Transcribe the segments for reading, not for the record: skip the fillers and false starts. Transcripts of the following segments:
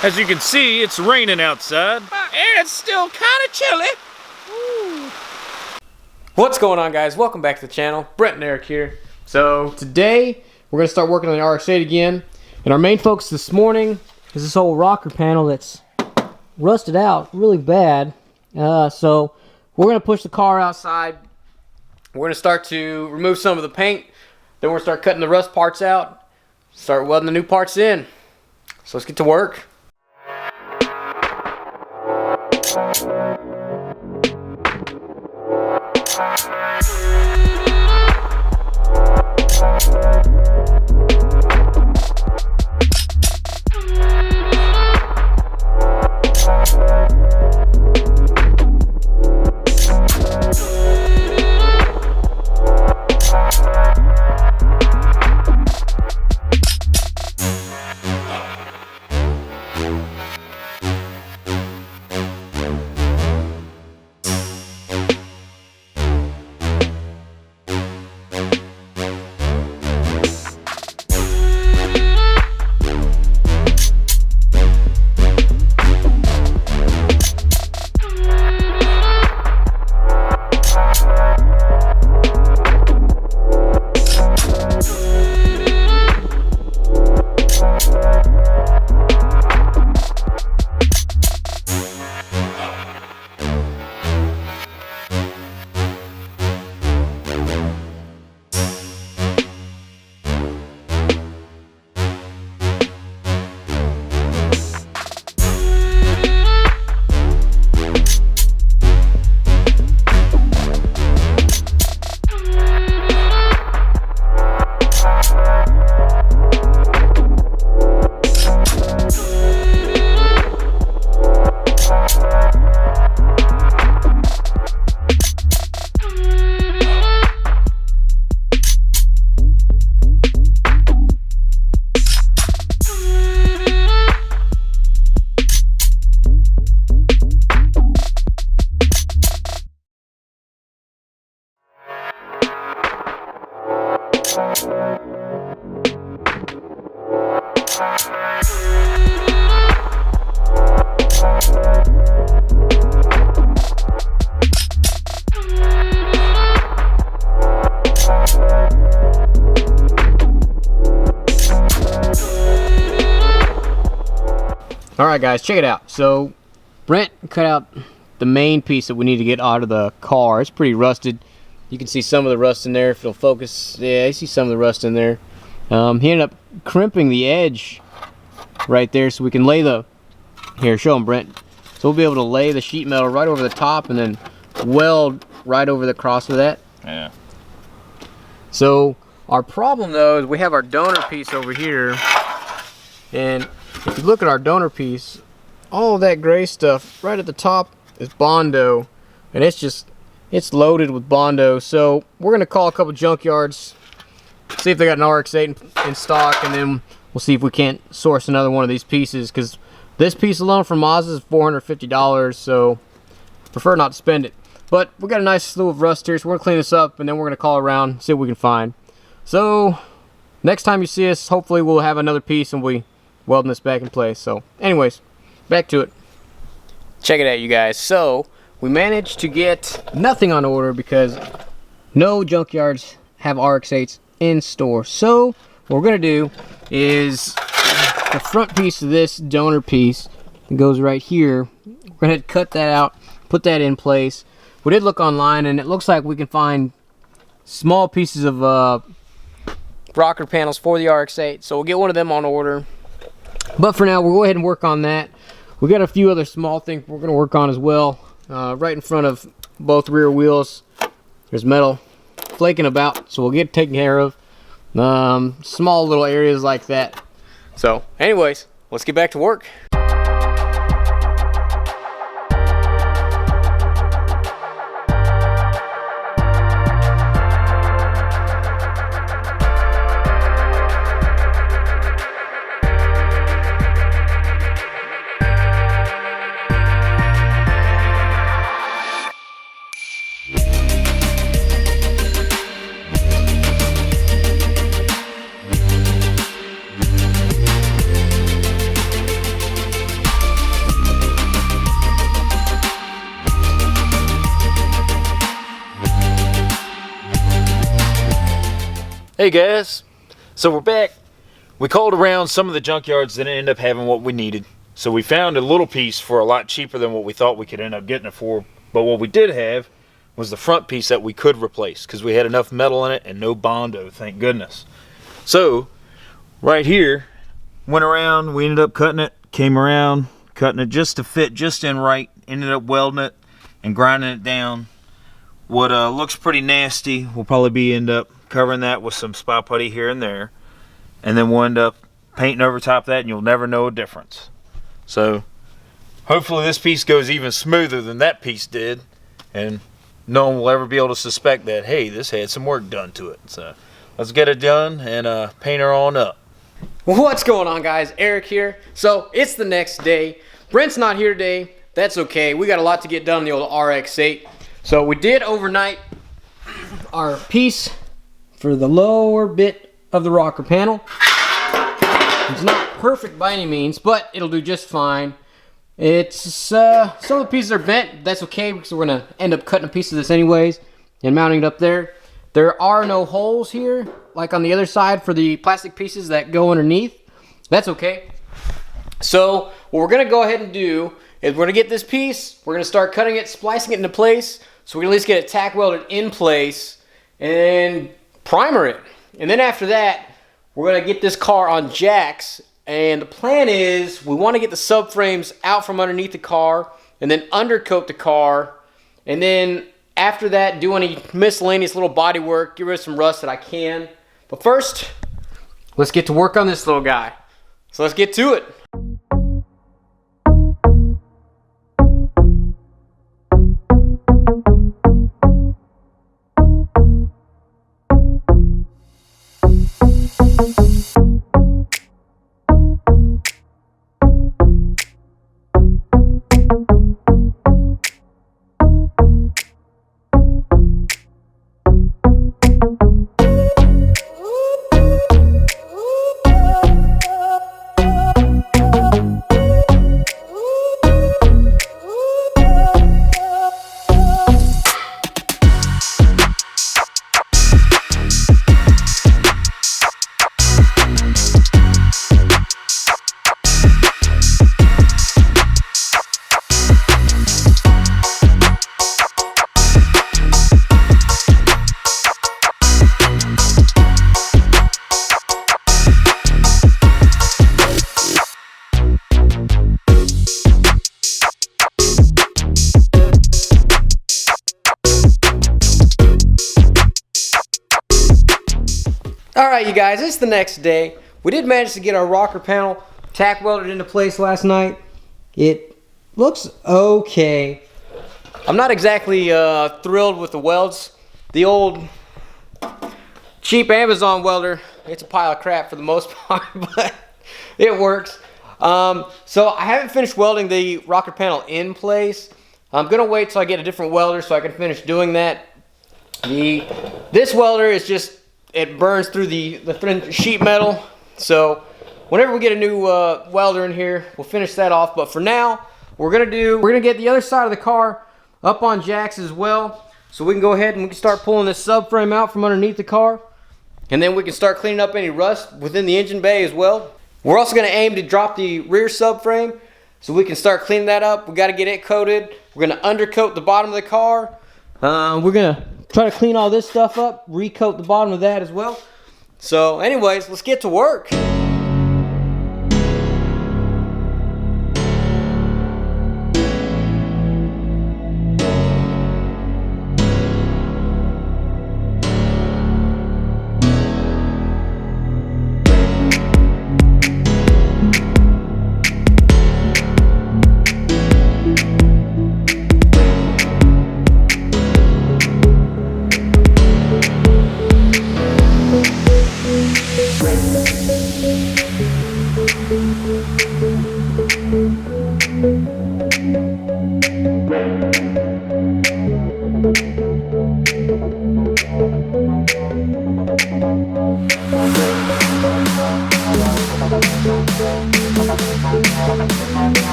As you can see, it's raining outside, and it's still kind of chilly. Ooh. What's going on, guys? Welcome back to the channel. Brent and Eric here. So today we're gonna start working on the RX8 again, and our main focus this morning is this old rocker panel that's rusted out really bad. So we're gonna push the car outside. We're gonna start to remove some of the paint. Then we're gonna start cutting the rust parts out. Start welding the new parts in. So let's get to work. Alright guys, check it out. So Brent cut out the main piece that we need to get out of the car. It's pretty rusted. You can see some of the rust in there if it'll focus. Yeah, you see some of the rust in there. He ended up crimping the edge right there so we can lay the... Here, show him, Brent. So we'll be able to lay the sheet metal right over the top and then weld right over the cross of that. Yeah. So our problem though is we have our donor piece over here, and if you look at our donor piece, all that gray stuff right at the top is Bondo, and it's loaded with Bondo. So we're gonna call a couple junkyards, see if they got an RX8 in stock, and then we'll see if we can't source another one of these pieces, because this piece alone from Mazda is $450, so I prefer not to spend it. But we got a nice slew of rust here, so we're gonna clean this up, and then we're gonna call around, see what we can find. So next time you see us, hopefully we'll have another piece and we welding this back in place. So anyways, back to it. Check it out, you guys. So we managed to get nothing on order because no junkyards have RX8s in store. So what we're gonna do is the front piece of this donor piece that goes right here, we're gonna cut that out, put that in place. We did look online and it looks like we can find small pieces of rocker panels for the RX8, so we'll get one of them on order. But for now, we'll go ahead and work on that. We got a few other small things we're going to work on as well. Right in front of both rear wheels, there's metal flaking about, so we'll get it taken care of. Small little areas like that. So anyways, let's get back to work. Hey guys, so we're back. We called around some of the junkyards that didn't end up having what we needed. So we found a little piece for a lot cheaper than what we thought we could end up getting it for. But what we did have was the front piece that we could replace because we had enough metal in it and no Bondo, thank goodness. So right here, went around, we ended up cutting it, came around, cutting it just to fit just in right, ended up welding it and grinding it down. What looks pretty nasty will probably end up covering that with some spot putty here and there. And then we'll end up painting over top of that and you'll never know a difference. So hopefully this piece goes even smoother than that piece did. And no one will ever be able to suspect that, hey, this had some work done to it. So let's get it done and paint her on up. What's going on, guys? Eric here. So it's the next day. Brent's not here today. That's okay. We got a lot to get done on the old RX8. So we did overnight our piece for the lower bit of the rocker panel. It's not perfect by any means, but it'll do just fine. It's some of the pieces are bent. That's okay because we're gonna end up cutting a piece of this anyways and mounting it up there. There are no holes here like on the other side for the plastic pieces that go underneath. That's okay. So what we're gonna go ahead and do is we're gonna get this piece, we're gonna start cutting it, splicing it into place, so we can at least get it tack welded in place and primer it. And then after that, we're gonna get this car on jacks, and the plan is we wanna get the subframes out from underneath the car and then undercoat the car, and then after that do any miscellaneous little body work, get rid of some rust that I can. But first, let's get to work on this little guy. So let's get to it. Alright you guys, it's the next day. We did manage to get our rocker panel tack welded into place last night. It looks okay. I'm not exactly thrilled with the welds. The old cheap Amazon welder, it's a pile of crap for the most part, but it works. So I haven't finished welding the rocker panel in place. I'm gonna wait till I get a different welder so I can finish doing that. This welder is just, it burns through the thin sheet metal. So whenever we get a new welder in here, we'll finish that off. But for now, we're gonna get the other side of the car up on jacks as well. So we can go ahead and we can start pulling this subframe out from underneath the car. And then we can start cleaning up any rust within the engine bay as well. We're also gonna aim to drop the rear subframe so we can start cleaning that up. We gotta get it coated. We're gonna undercoat the bottom of the car. We're gonna try to clean all this stuff up, recoat the bottom of that as well. So anyways, let's get to work.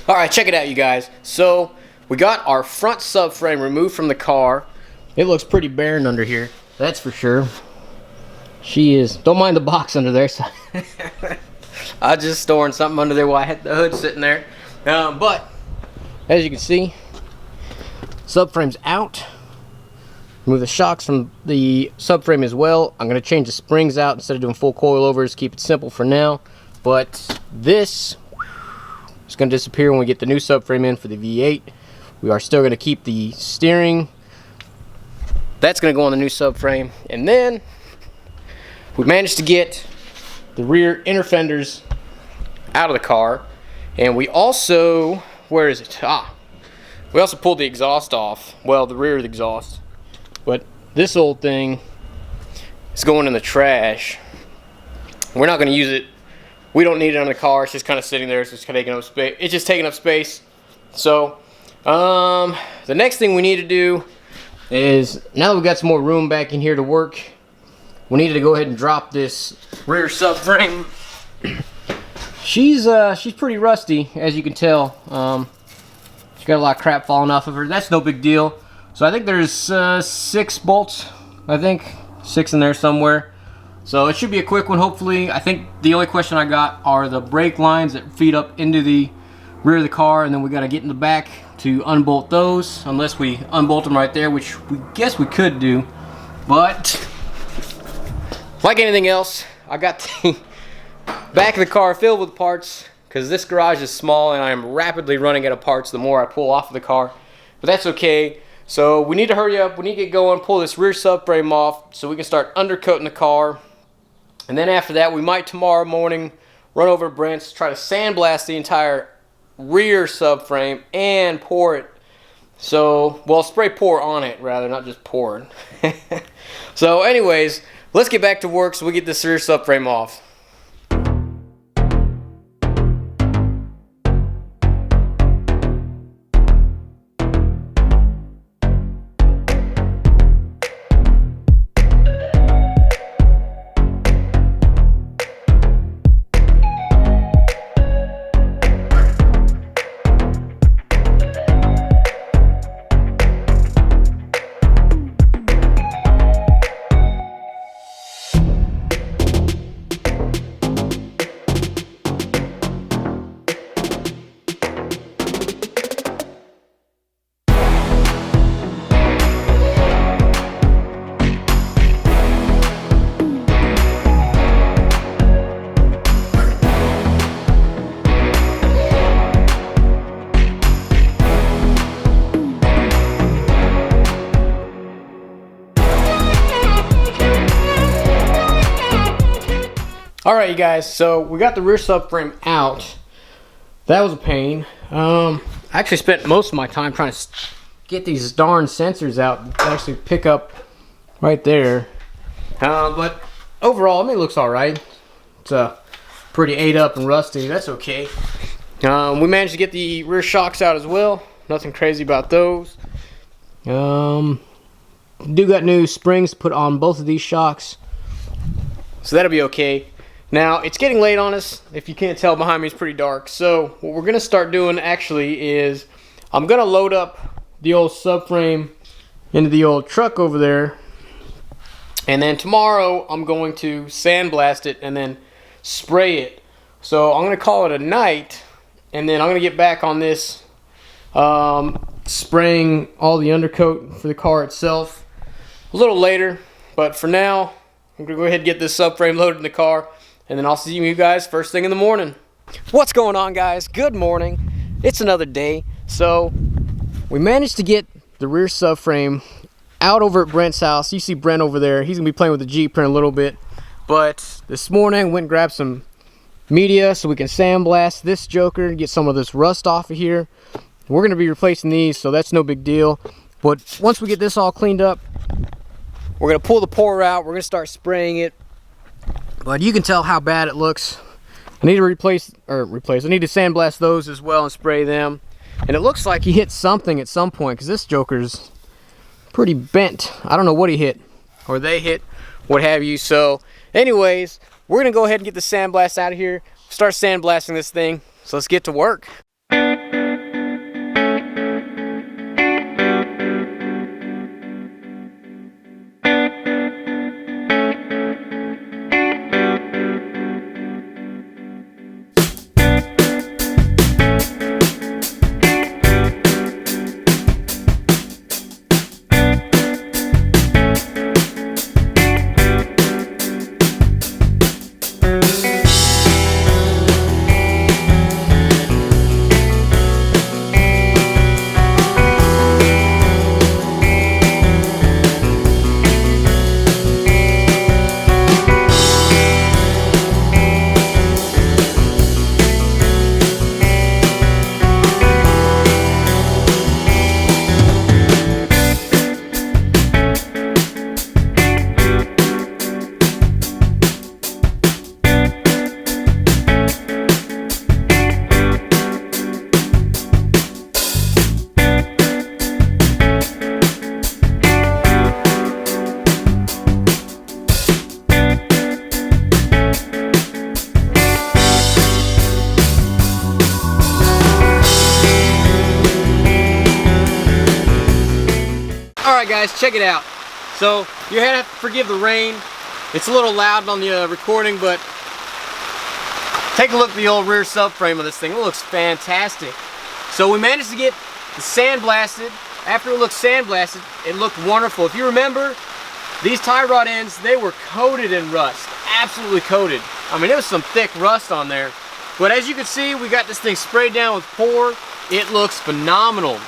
Alright, check it out, you guys. So, we got our front subframe removed from the car. It looks pretty barren under here, that's for sure. She is. Don't mind the box under there. So I was just storing something under there while I had the hood sitting there. But, as you can see, subframe's out. Remove the shocks from the subframe as well. I'm going to change the springs out instead of doing full coilovers. Keep it simple for now. But this is going to disappear when we get the new subframe in for the V8. We are still going to keep the steering. That's going to go on the new subframe. And then we managed to get the rear inner fenders out of the car. And we also, where is it? We also pulled the exhaust off. Well, the rear of the exhaust. But this old thing is going in the trash. We're not going to use it. We don't need it on the car. It's just kind of sitting there. It's just taking up space. It's just taking up space. So, the next thing we need to do is, now that we've got some more room back in here to work, we needed to go ahead and drop this rear subframe. She's pretty rusty, as you can tell. She's got a lot of crap falling off of her. That's no big deal. So I think there's 6 bolts. I think 6 in there somewhere. So it should be a quick one, hopefully. I think the only question I got are the brake lines that feed up into the rear of the car, and then we got to get in the back to unbolt those, unless we unbolt them right there, which we guess we could do. But like anything else, I got the back of the car filled with parts because this garage is small and I am rapidly running out of parts the more I pull off of the car. But that's okay. So we need to hurry up, we need to get going, pull this rear subframe off so we can start undercoating the car. And then after that, we might tomorrow morning run over to Brent's, try to sandblast the entire rear subframe and pour it. So, well, spray pour on it rather, not just pour it. So anyways, let's get back to work so we get this rear subframe off. Alright, you guys, so we got the rear subframe out. That was a pain. I actually spent most of my time trying to get these darn sensors out to actually pick up right there. But overall, I mean, it looks alright. It's pretty ate up and rusty. That's okay. We managed to get the rear shocks out as well. Nothing crazy about those. Do got new springs put on both of these shocks, so that'll be okay. Now, it's getting late on us. If you can't tell, behind me it's pretty dark. So, what we're going to start doing actually is I'm going to load up the old subframe into the old truck over there. And then tomorrow, I'm going to sandblast it and then spray it. So, I'm going to call it a night. And then I'm going to get back on this, spraying all the undercoat for the car itself a little later. But for now, I'm going to go ahead and get this subframe loaded in the car. And then I'll see you guys first thing in the morning. What's going on, guys? Good morning. It's another day. So, we managed to get the rear subframe out over at Brent's house. You see Brent over there. He's going to be playing with the Jeep here in a little bit. But this morning, went and grabbed some media so we can sandblast this joker, get some of this rust off of here. We're going to be replacing these, so that's no big deal. But once we get this all cleaned up, we're going to pull the pour out. We're going to start spraying it. But you can tell how bad it looks. I need to I need to sandblast those as well and spray them. And it looks like he hit something at some point, because this joker's pretty bent. I don't know what he hit, or they hit, what have you. So anyways, we're gonna go ahead and get the sandblast out of here, start sandblasting this thing. So let's get to work. Alright guys, check it out. So you're gonna have to forgive the rain. It's a little loud on the recording, but take a look at the old rear subframe of this thing. It looks fantastic. So we managed to get the sandblasted. After it looked sandblasted, it looked wonderful. If you remember, these tie rod ends, they were coated in rust. Absolutely coated. I mean, it was some thick rust on there. But as you can see, we got this thing sprayed down with pour. It looks phenomenal.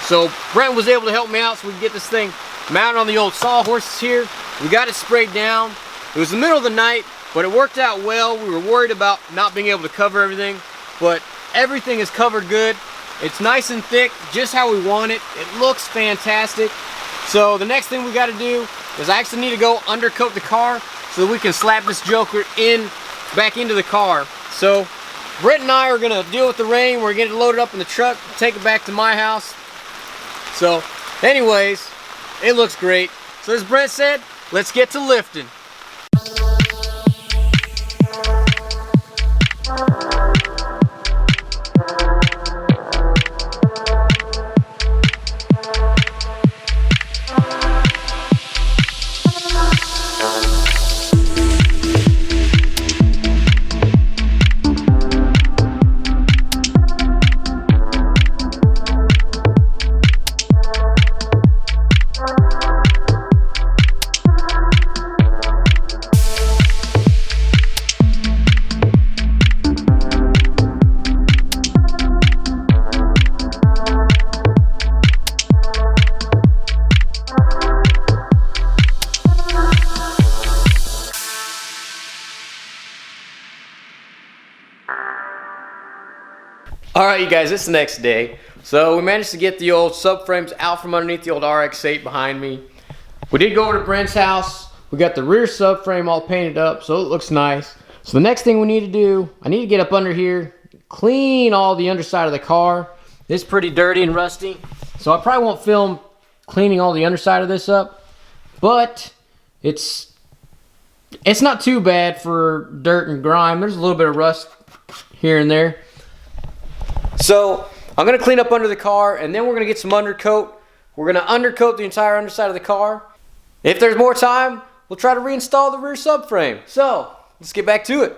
So Brent was able to help me out so we could get this thing mounted on the old sawhorses here. We got it sprayed down. It was the middle of the night, but it worked out well. We were worried about not being able to cover everything, but everything is covered good. It's nice and thick, just how we want it. It looks fantastic. So the next thing we got to do is I actually need to go undercoat the car so that we can slap this joker back into the car. So Brent and I are going to deal with the rain. We're going to get it loaded up in the truck, take it back to my house. So anyways, it looks great. So as Brent said, let's get to lifting. Alright you guys, it's the next day. So we managed to get the old subframes out from underneath the old RX8 behind me. We did go over to Brent's house. We got the rear subframe all painted up, so it looks nice. So the next thing we need to do, I need to get up under here, clean all the underside of the car. It's pretty dirty and rusty, so I probably won't film cleaning all the underside of this up, but it's not too bad for dirt and grime. There's a little bit of rust here and there. So I'm going to clean up under the car, and then we're going to get some undercoat. We're going to undercoat the entire underside of the car. If there's more time, we'll try to reinstall the rear subframe. So let's get back to it.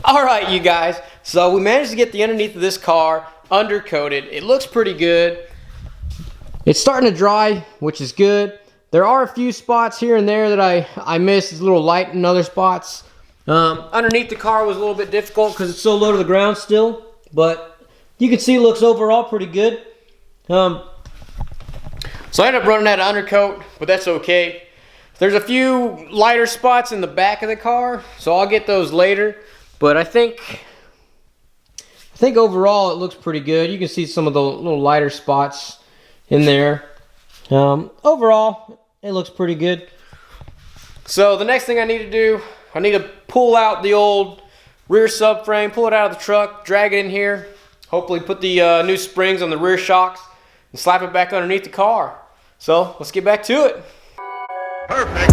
Alright you guys, so we managed to get the underneath of this car undercoated. It looks pretty good. It's starting to dry, which is good. There are a few spots here and there that I missed. It's a little light in other spots. Underneath the car was a little bit difficult because it's so low to the ground still, but you can see it looks overall pretty good. The So I ended up running out of undercoat, but that's okay. There's a few lighter spots in the back of the car, so I'll get those later. But I think overall it looks pretty good. You can see some of the little lighter spots in there. Overall, it looks pretty good. So the next thing I need to do, I need to pull out the old rear subframe, pull it out of the truck, drag it in here, hopefully put the new springs on the rear shocks, and slap it back underneath the car. So let's get back to it. Perfect.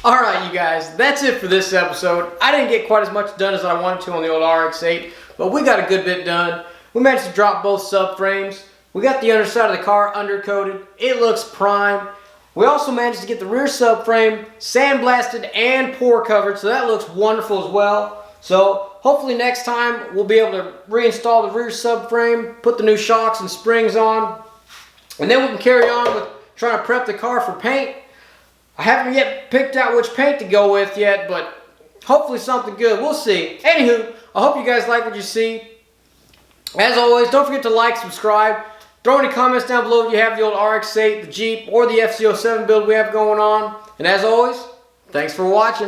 Alright, you guys, that's it for this episode. I didn't get quite as much done as I wanted to on the old RX8, but we got a good bit done. We managed to drop both subframes. We got the underside of the car undercoated. It looks prime. We also managed to get the rear subframe sandblasted and pour covered, so that looks wonderful as well. So hopefully next time we'll be able to reinstall the rear subframe, put the new shocks and springs on, and then we can carry on with trying to prep the car for paint. I haven't yet picked out which paint to go with yet, but hopefully something good. We'll see. Anywho, I hope you guys like what you see. As always, don't forget to like, subscribe. Throw any comments down below if you have the old RX8, the Jeep, or the FC07 build we have going on. And as always, thanks for watching.